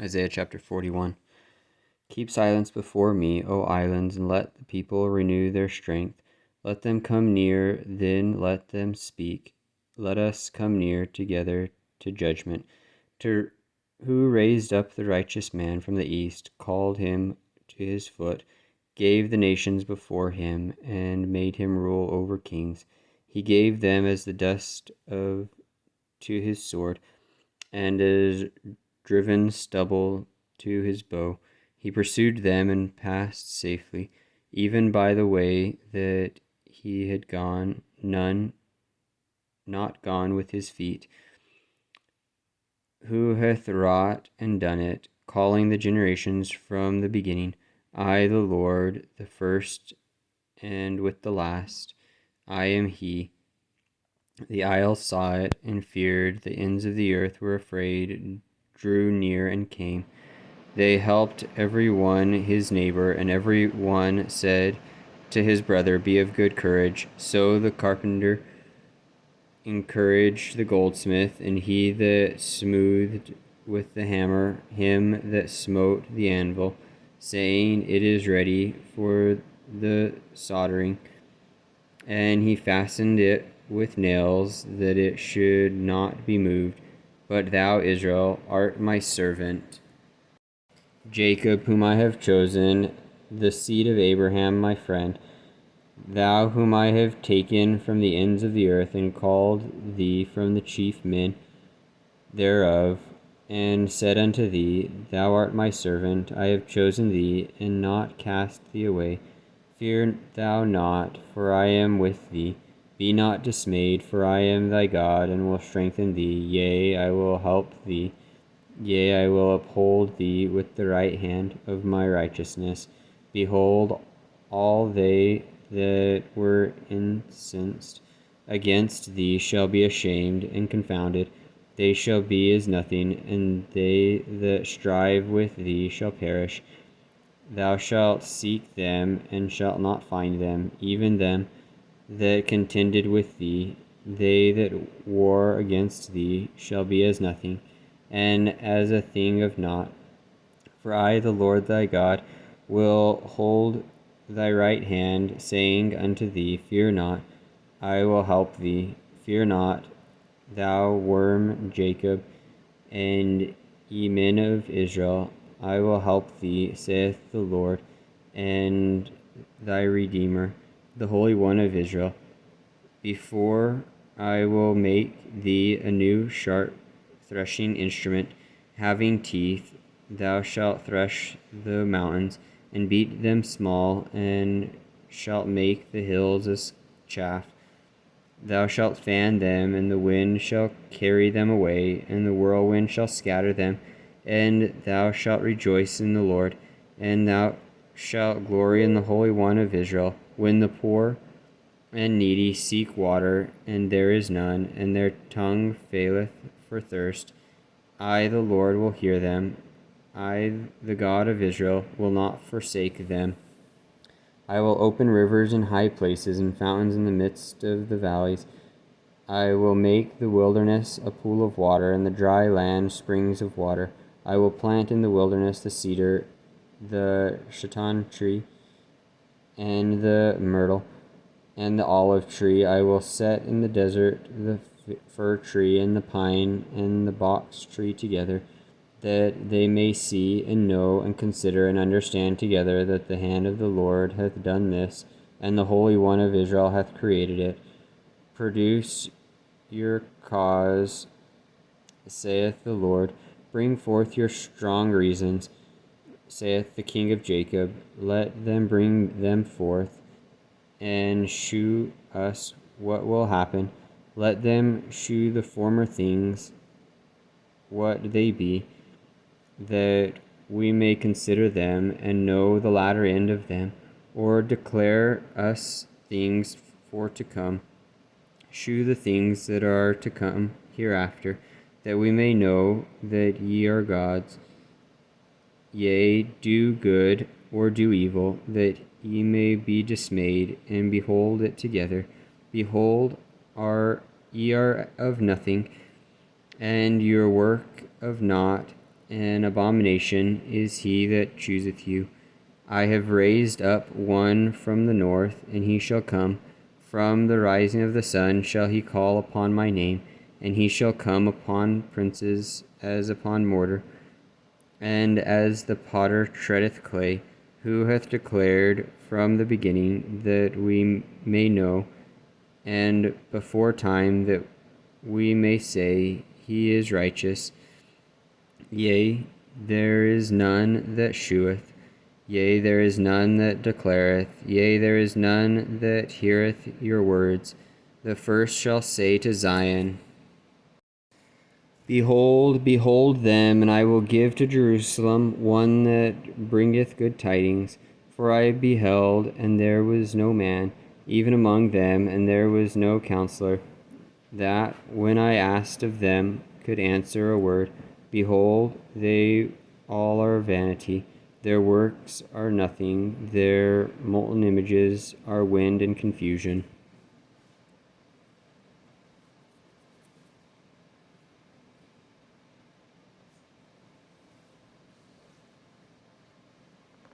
Isaiah chapter 41. Keep silence before me, O islands, and let the people renew their strength. Let them come near, then let them speak. Let us come near together to judgment. To who raised up the righteous man from the east, called him to his foot, gave the nations before him, and made him rule over kings. He gave them as the dust of to his sword, and as driven stubble to his bow. He pursued them and passed safely, even by the way that he had gone, none not gone with his feet. Who hath wrought and done it, calling the generations from the beginning? I, the Lord, the first and with the last. I am he. The isles saw it and feared. The ends of the earth were afraid, drew near and came. They helped every one his neighbor, and every one said to his brother, Be of good courage. So the carpenter encouraged the goldsmith, and he that smoothed with the hammer him that smote the anvil, saying, It is ready for the soldering. And he fastened it with nails, that it should not be moved. But thou, Israel, art my servant, Jacob, whom I have chosen, the seed of Abraham, my friend. Thou, whom I have taken from the ends of the earth, and called thee from the chief men thereof, and said unto thee, Thou art my servant, I have chosen thee, and not cast thee away. Fear thou not, for I am with thee. Be not dismayed, for I am thy God, and will strengthen thee. Yea, I will help thee. Yea, I will uphold thee with the right hand of my righteousness. Behold, all they that were incensed against thee shall be ashamed and confounded. They shall be as nothing, and they that strive with thee shall perish. Thou shalt seek them, and shalt not find them, even them that contended with thee. They that war against thee shall be as nothing, and as a thing of naught. For I, the Lord thy God, will hold thy right hand, saying unto thee, Fear not, I will help thee. Fear not, thou worm Jacob, and ye men of Israel. I will help thee, saith the Lord, and thy Redeemer, the Holy One of Israel. Before I will make thee a new sharp threshing instrument, having teeth. Thou shalt thresh the mountains, and beat them small, and shalt make the hills as chaff. Thou shalt fan them, and the wind shall carry them away, and the whirlwind shall scatter them. And thou shalt rejoice in the Lord, and thou shalt glory in the Holy One of Israel. When the poor and needy seek water, and there is none, and their tongue faileth for thirst, I, the Lord, will hear them. I, the God of Israel, will not forsake them. I will open rivers in high places, and fountains in the midst of the valleys. I will make the wilderness a pool of water, and the dry land springs of water. I will plant in the wilderness the cedar, the shittim tree, and the myrtle, and the olive tree. I will set in the desert the fir tree, and the pine, and the box tree together, that they may see and know and consider and understand together that the hand of the Lord hath done this, and the Holy One of Israel hath created it. Produce your cause, saith the Lord. Bring forth your strong reasons, saith the King of Jacob. Let them bring them forth, and shew us what will happen. Let them shew the former things what they be, that we may consider them and know the latter end of them, or declare us things for to come. Shew the things that are to come hereafter, that we may know that ye are gods. Yea, do good or do evil, that ye may be dismayed, and behold it together. Behold, ye are of nothing, and your work of naught. an abomination is he that chooseth you. I have raised up one from the north, and he shall come. From the rising of the sun shall he call upon my name, and he shall come upon princes as upon mortar, and as the potter treadeth clay, who hath declared from the beginning that we may know, and before time that we may say, He is righteous. Yea, there is none that sheweth. Yea, there is none that declareth. Yea, there is none that heareth your words. The first shall say to Zion, Behold, behold them, and I will give to Jerusalem one that bringeth good tidings. For I beheld, and there was no man, even among them, and there was no counselor, that, when I asked of them, could answer a word. Behold, they all are vanity. Their works are nothing. Their molten images are wind and confusion.